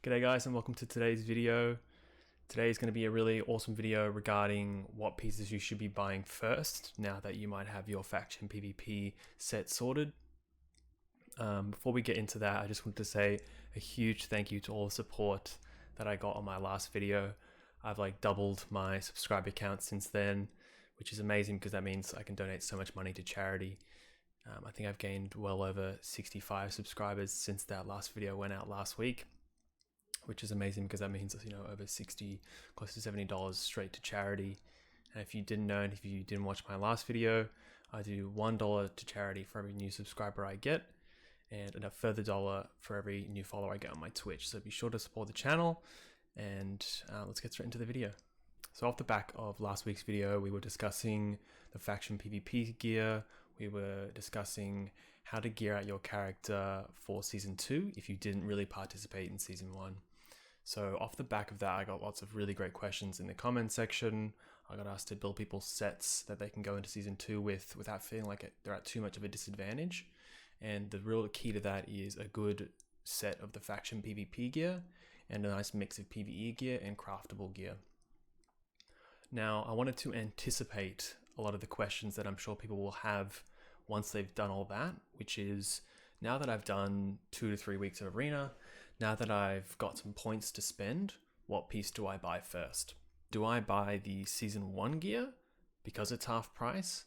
G'day guys and welcome to today's video. Today is going to be a really awesome video regarding what pieces you should be buying first now that you might have your faction PvP set sorted. Before we get into that, I just want to say a huge thank you to all the support that I got on my last video. I've doubled my subscriber count since then, which is amazing because that means I can donate so much money to charity. I think I've gained well over 65 subscribers since that last video went out last week, which is amazing because that means, over 60, close to $70 straight to charity. And if you didn't know, and if you didn't watch my last video, I do $1 to charity for every new subscriber I get, and a further $1 for every new follower I get on my Twitch. So be sure to support the channel, and let's get straight into the video. So off the back of last week's video, we were discussing the faction PvP gear. We were discussing how to gear out your character for Season 2 if you didn't really participate in Season 1. So off the back of that, I got lots of really great questions in the comment section. I got asked to build people sets that they can go into Season 2 with without feeling like they're at too much of a disadvantage. And the real key to that is a good set of the faction PvP gear and a nice mix of PvE gear and craftable gear. Now, I wanted to anticipate a lot of the questions that I'm sure people will have once they've done all that, which is, now that I've done 2 to 3 weeks of arena, now that I've got some points to spend, what piece do I buy first? Do I buy the Season 1 gear because it's half price?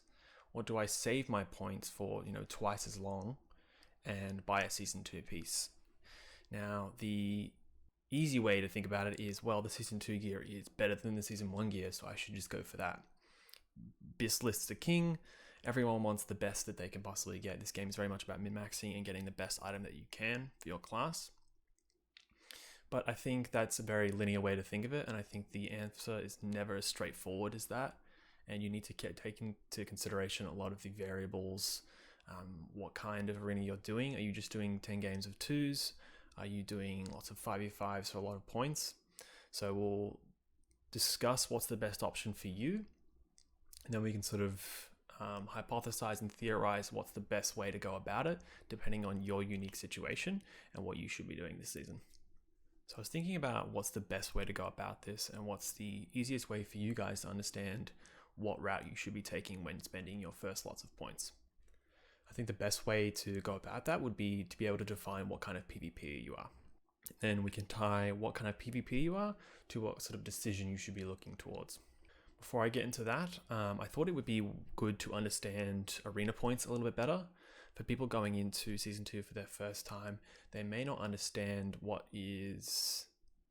Or do I save my points for, twice as long and buy a Season 2 piece? Now, the easy way to think about it is, well, the Season 2 gear is better than the Season 1 gear, so I should just go for that. Bis lists the king. Everyone wants the best that they can possibly get. This game is very much about min-maxing and getting the best item that you can for your class. But I think that's a very linear way to think of it, and I think the answer is never as straightforward as that, and you need to take into consideration a lot of the variables. What kind of arena you're doing. Are you just doing 10 games of 2s? Are you doing lots of 5v5s for a lot of points? So we'll discuss what's the best option for you, and then we can sort of hypothesize and theorize what's the best way to go about it, depending on your unique situation and what you should be doing this season. So I was thinking about what's the best way to go about this and what's the easiest way for you guys to understand what route you should be taking when spending your first lots of points. I think the best way to go about that would be to be able to define what kind of PvP you are. Then we can tie what kind of PvP you are to what sort of decision you should be looking towards. Before I get into that, I thought it would be good to understand arena points a little bit better. For people going into Season 2 for their first time, they may not understand what is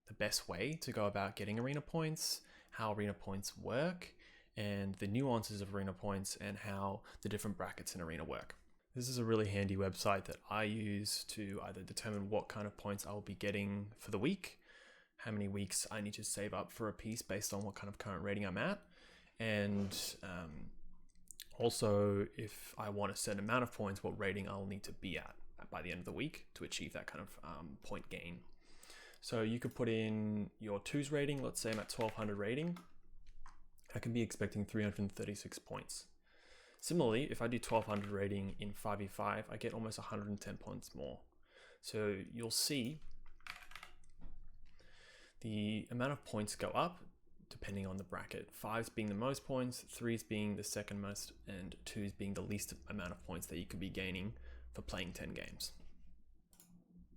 the best way to go about getting arena points, how arena points work, and the nuances of arena points and how the different brackets in arena work. This is a really handy website that I use to either determine what kind of points I will be getting for the week, how many weeks I need to save up for a piece based on what kind of current rating I'm at, and also if I want a certain amount of points, what rating I'll need to be at by the end of the week to achieve that kind of point gain. So you could put in your 2s rating. Let's say I'm at 1200 rating. I can be expecting 336 points. Similarly, if I do 1200 rating in 5v5, I get almost 110 points more. So you'll see the amount of points go up depending on the bracket. 5s being the most points, 3s being the second most, and 2s being the least amount of points that you could be gaining for playing 10 games.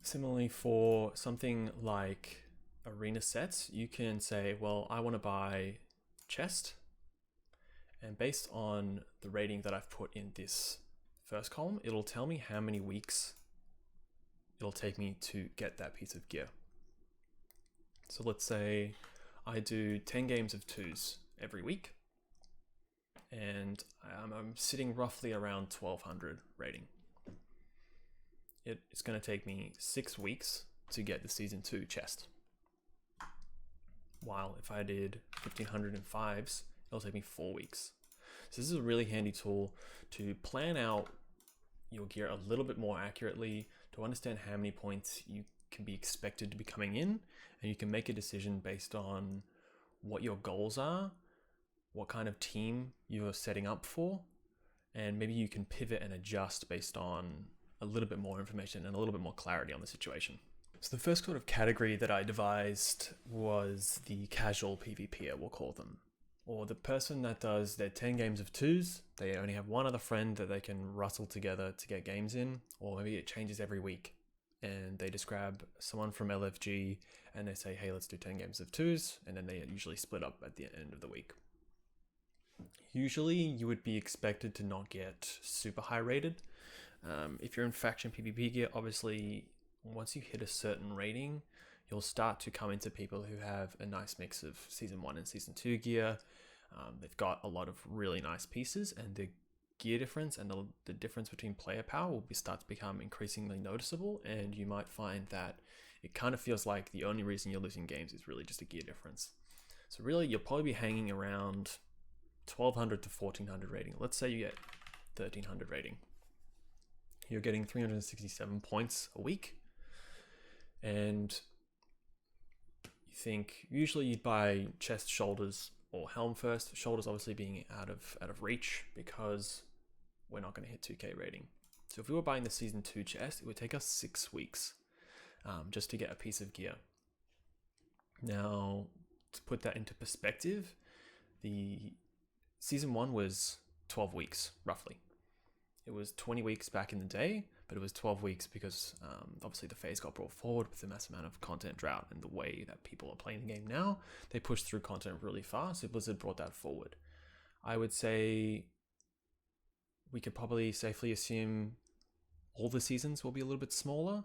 Similarly, for something like arena sets, you can say, well, I want to buy chest, and based on the rating that I've put in this first column, it'll tell me how many weeks it'll take me to get that piece of gear. So let's say I do 10 games of 2s every week, and I'm sitting roughly around 1200 rating. It's going to take me 6 weeks to get the Season 2 chest. While if I did 1500 in 5s, it'll take me 4 weeks. So this is a really handy tool to plan out your gear a little bit more accurately, to understand how many points you can be expected to be coming in, and you can make a decision based on what your goals are, what kind of team you're setting up for, and maybe you can pivot and adjust based on a little bit more information and a little bit more clarity on the situation. So the first sort of category that I devised was the casual PvPer, we'll call them. Or the person that does their 10 games of twos, they only have one other friend that they can rustle together to get games in, or maybe it changes every week. And they just grab someone from LFG and they say, hey, let's do 10 games of twos, and then they usually split up at the end of the week. Usually you would be expected to not get super high rated. If you're in faction PvP gear, obviously once you hit a certain rating, you'll start to come into people who have a nice mix of season 1 and season 2 gear. They've got a lot of really nice pieces, and the gear difference and the difference between player power will start to become increasingly noticeable, and you might find that it kind of feels like the only reason you're losing games is really just a gear difference. So really, you'll probably be hanging around 1200 to 1400 rating. Let's say you get 1300 rating. You're getting 367 points a week, and you think usually you'd buy chest, shoulders, or helm first. Shoulders obviously being out of reach because we're not going to hit 2k rating. So if we were buying the season 2 chest, it would take us 6 weeks just to get a piece of gear. Now, to put that into perspective, the season 1 was 12 weeks roughly. It was 20 weeks back in the day, but it was 12 weeks because obviously the phase got brought forward with the massive amount of content drought and the way that people are playing the game now. They pushed through content really fast, so Blizzard brought that forward. I would say we could probably safely assume all the seasons will be a little bit smaller.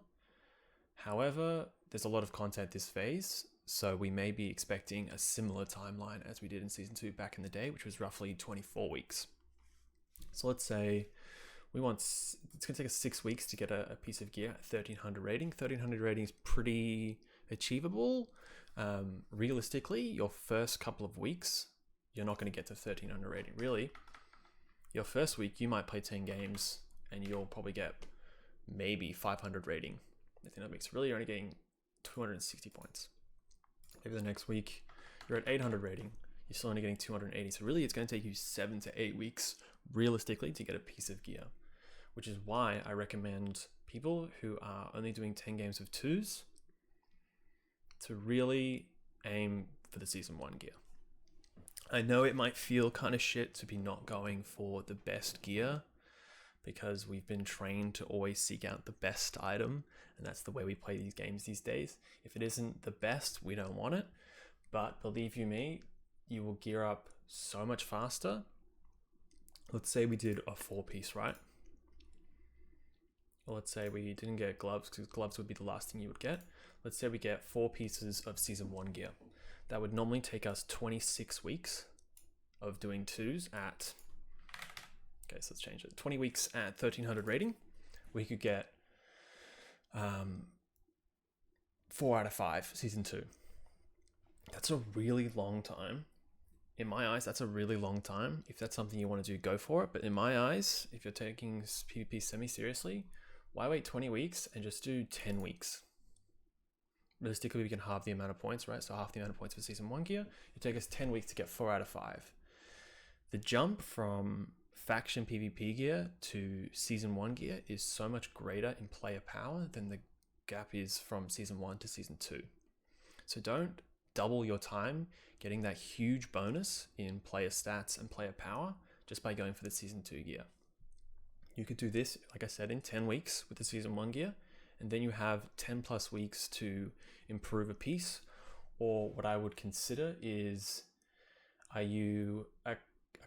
However, there's a lot of content this phase, so we may be expecting a similar timeline as we did in season 2 back in the day, which was roughly 24 weeks. So let's say it's going to take us 6 weeks to get a piece of gear at 1300 rating. 1300 rating is pretty achievable. Realistically, your first couple of weeks, you're not going to get to 1300 rating. Really, your first week, you might play 10 games and you'll probably get maybe 500 rating. I think that makes really you're only getting 260 points. Maybe the next week, you're at 800 rating. You're still only getting 280. So really, it's going to take you 7 to 8 weeks realistically to get a piece of gear, which is why I recommend people who are only doing 10 games of twos to really aim for the season 1 gear. I know it might feel kind of shit to be not going for the best gear because we've been trained to always seek out the best item, and that's the way we play these games these days. If it isn't the best, we don't want it, but believe you me, you will gear up so much faster. Let's say we did a 4-piece, right? Or let's say we didn't get gloves, because gloves would be the last thing you would get. Let's say we get 4 pieces of season 1 gear. That would normally take us 26 weeks of doing twos at, okay, so let's change it. 20 weeks at 1300 rating. We could get 4 out of 5 season 2. That's a really long time. In my eyes, that's a really long time. If that's something you want to do, go for it. But in my eyes, if you're taking PvP semi-seriously, why wait 20 weeks and just do 10 weeks? Realistically, we can halve the amount of points, right? So half the amount of points for season 1 gear. It take us 10 weeks to get 4 out of 5. The jump from faction PvP gear to season 1 gear is so much greater in player power than the gap is from season 1 to season 2. So don't double your time getting that huge bonus in player stats and player power just by going for the season 2 gear. You could do this, like I said, in 10 weeks with the season 1 gear, and then you have 10 plus weeks to improve a piece. Or what I would consider is, are you a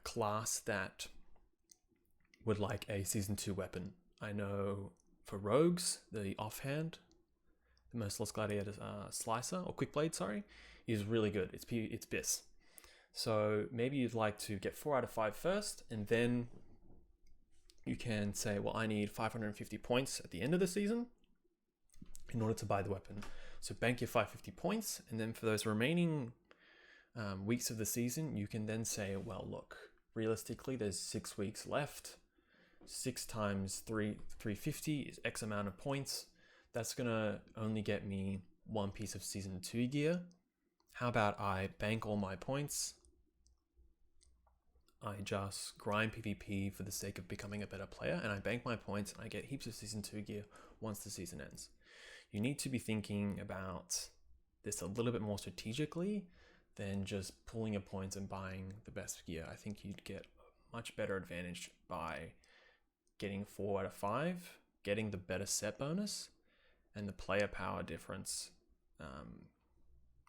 class that would like a season 2 weapon? I know for rogues, the offhand, the Merciless Gladiator Slicer, or Quickblade, sorry, is really good. It's BIS. So maybe you'd like to get 4 out of 5 first, and then you can say, well, I need 550 points at the end of the season in order to buy the weapon. So bank your 550 points, and then for those remaining weeks of the season, you can then say, well, look, realistically, there's 6 weeks left. 6 times 350 is X amount of points. That's gonna only get me 1 piece of season 2 gear. How about I bank all my points? I just grind PvP for the sake of becoming a better player, and I bank my points and I get heaps of season 2 gear once the season ends. you need to be thinking about this a little bit more strategically than just pulling your points and buying the best gear. I think you'd get a much better advantage by getting 4 out of 5, getting the better set bonus, and the player power difference,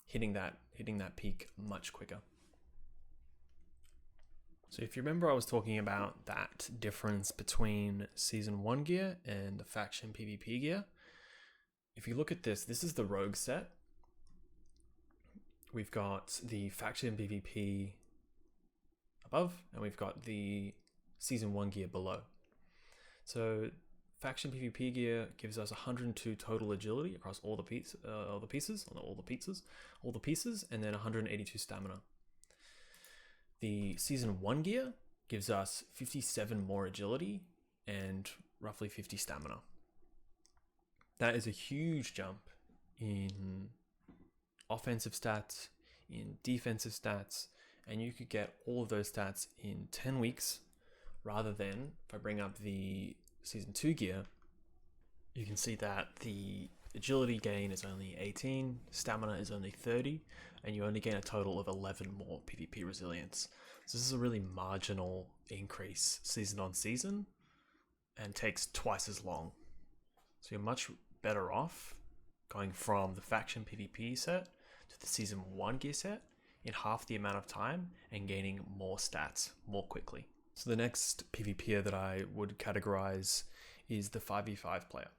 hitting that peak much quicker. So if you remember, I was talking about that difference between Season 1 gear and the faction PvP gear. If you look at this, this is the rogue set. We've got the faction PvP above, and we've got the Season 1 gear below. So faction PvP gear gives us 102 total agility across all the pieces, and then 182 stamina. The Season 1 gear gives us 57 more agility and roughly 50 stamina. That is a huge jump in offensive stats, in defensive stats, and you could get all of those stats in 10 weeks rather than, if I bring up the Season 2 gear, you can see that the agility gain is only 18, stamina is only 30, and you only gain a total of 11 more PvP resilience. So this is a really marginal increase season on season and takes twice as long. So you're much better off going from the faction PvP set to the Season 1 gear set in half the amount of time and gaining more stats more quickly. So the next PvPer that I would categorize is the 5v5 player.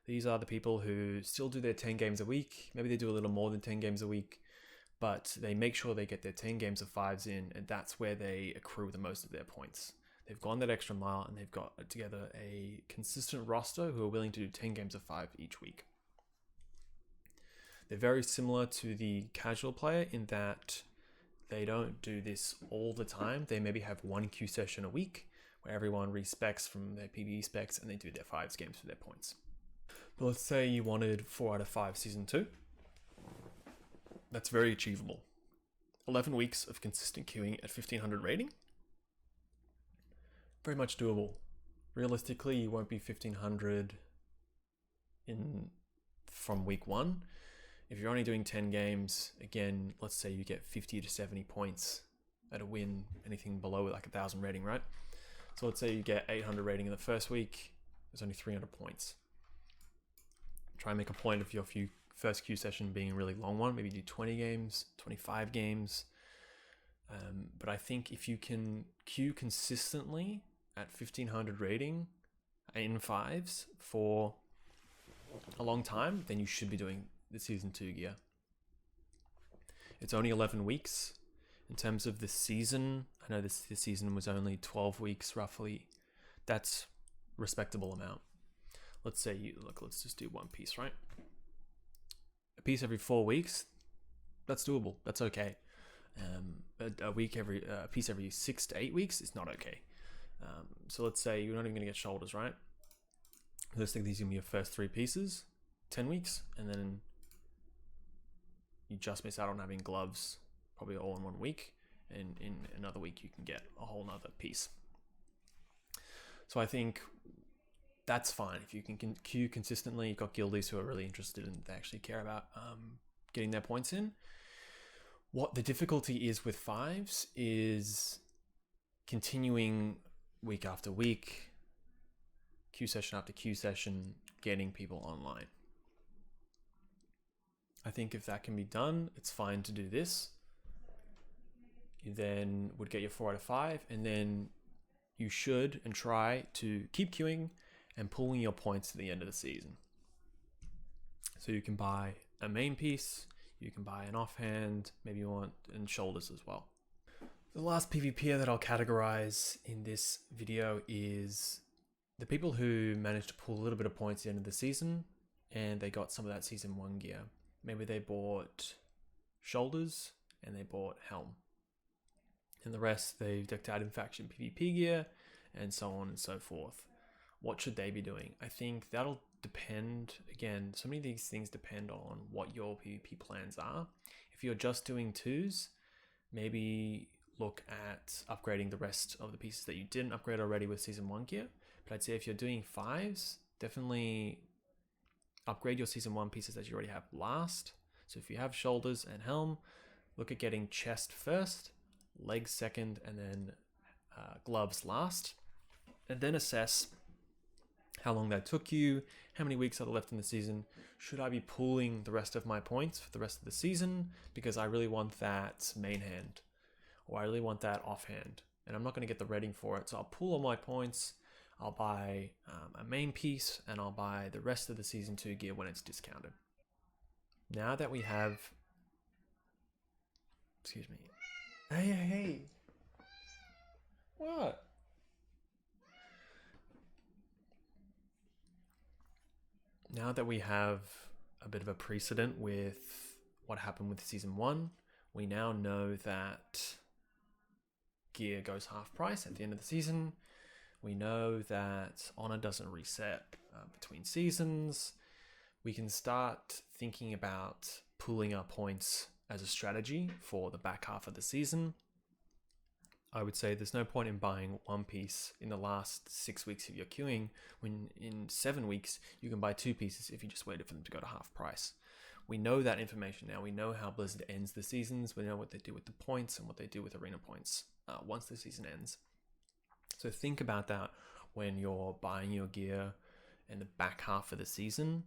These are the people who still do their 10 games a week. Maybe they do a little more than 10 games a week, but they make sure they get their 10 games of 5s in, and that's where they accrue the most of their points. They've gone that extra mile and they've got together a consistent roster who are willing to do 10 games of 5 each week. They're very similar to the casual player in that they don't do this all the time. They maybe have one queue session a week where everyone respecs from their PvE specs and they do their 5s games for their points. But let's say you wanted 4 out of 5 Season 2. That's very achievable. 11 weeks of consistent queuing at 1500 rating. Very much doable. Realistically, you won't be 1500 from week 1. If you're only doing 10 games, again, let's say you get 50 to 70 points at a win, anything below like 1000 rating, right? So let's say you get 800 rating in the first week, there's only 300 points. Try and make a point of your first queue session being a really long one, maybe do 20 games, 25 games. But I think if you can queue consistently at 1500 rating in 5s for a long time, then you should be doing the Season 2 gear. It's only 11 weeks. In terms of the season, I know this season was only 12 weeks roughly. That's a respectable amount. Let's say let's just do one piece, right? A piece every 4 weeks, that's doable. That's okay. A piece every 6 to 8 weeks is not okay. So let's say you're not even going to get shoulders, right? Let's think these are going to be your first 3 pieces, 10 weeks, and then you just miss out on having gloves, probably all in 1 week, and in another week you can get a whole nother piece. So I think that's fine. If you can queue consistently, you've got guildies who are really interested and they actually care about getting their points in. What the difficulty is with 5s is continuing week after week, queue session after queue session, getting people online. I think if that can be done, it's fine to do this. You then would get your 4 out of 5, and then you should and try to keep queuing and pulling your points to the end of the season. So you can buy a main piece, you can buy an offhand, maybe you want and shoulders as well. The last PvP that I'll categorize in this video is the people who managed to pull a little bit of points at the end of the season and they got some of that Season 1 gear. Maybe they bought shoulders and they bought helm. And the rest they decked out in faction PvP gear and so on and so forth. What should they be doing? I think that'll depend. Again, so many of these things depend on what your PvP plans are. If you're just doing 2s, maybe look at upgrading the rest of the pieces that you didn't upgrade already with Season 1 gear. But I'd say if you're doing 5s, definitely upgrade your season 1 pieces that you already have last. So if you have shoulders and helm, look at getting chest first, legs second, and then gloves last. And then assess how long that took you, how many weeks are left in the season. Should I be pooling the rest of my points for the rest of the season because I really want that main hand, or I really want that offhand, and I'm not going to get the rating for it. So I'll pool all my points, I'll buy a main piece, and I'll buy the rest of the season 2 gear when it's discounted. Now that we have, excuse me, hey, what? Now that we have a bit of a precedent with what happened with season 1, we now know that gear goes half price at the end of the season. We know that honor doesn't reset between seasons. We can start thinking about pooling our points as a strategy for the back half of the season. I would say there's no point in buying one piece in the last 6 weeks of your queuing when in 7 weeks you can buy 2 pieces if you just waited for them to go to half price. We know that information now. We know how Blizzard ends the seasons. We know what they do with the points and what they do with arena points once the season ends. So think about that when you're buying your gear in the back half of the season.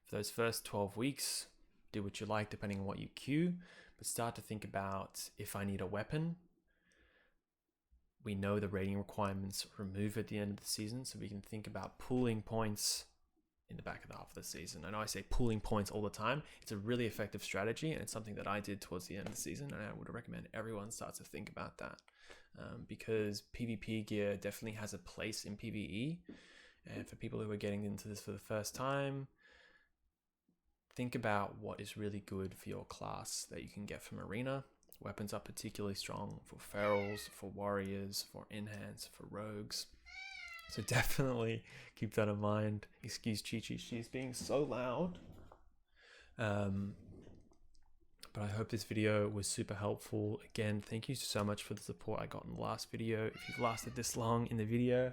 For those first 12 weeks, do what you like depending on what you queue, but start to think about if I need a weapon. We know the rating requirements remove at the end of the season, so we can think about pooling points in the back of the half of the season. I know I say pooling points all the time. It's a really effective strategy, and it's something that I did towards the end of the season, and I would recommend everyone starts to think about that because PvP gear definitely has a place in PvE, and for people who are getting into this for the first time, think about what is really good for your class that you can get from arena. Weapons are particularly strong for ferals, for warriors, for enhance, for rogues. So definitely keep that in mind. Excuse Chi-Chi, she's being so loud. But I hope this video was super helpful. Again, thank you so much for the support I got in the last video. If you've lasted this long in the video,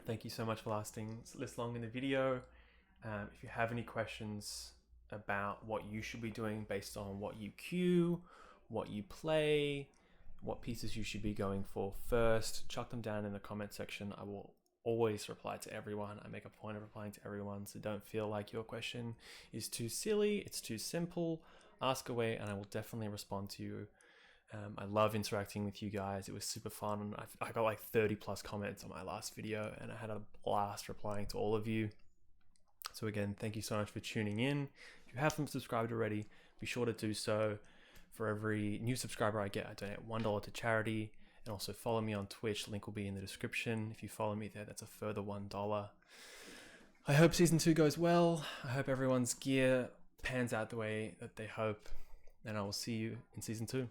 thank you so much for lasting this long in the video. If you have any questions about what you should be doing based on what you queue, what you play, what pieces you should be going for first, chuck them down in the comment section. I will always reply to everyone. I make a point of replying to everyone, so don't feel like your question is too silly, it's too simple. Ask away and I will definitely respond to you. I love interacting with you guys. It was super fun. I got like 30 plus comments on my last video and I had a blast replying to all of you. So again, thank you so much for tuning in. If you haven't subscribed already, be sure to do so. For every new subscriber I get, I donate $1 to charity. And also follow me on Twitch. Link will be in the description. If you follow me there, that's a further $1. I hope season 2 goes well. I hope everyone's gear pans out the way that they hope. And I will see you in season 2.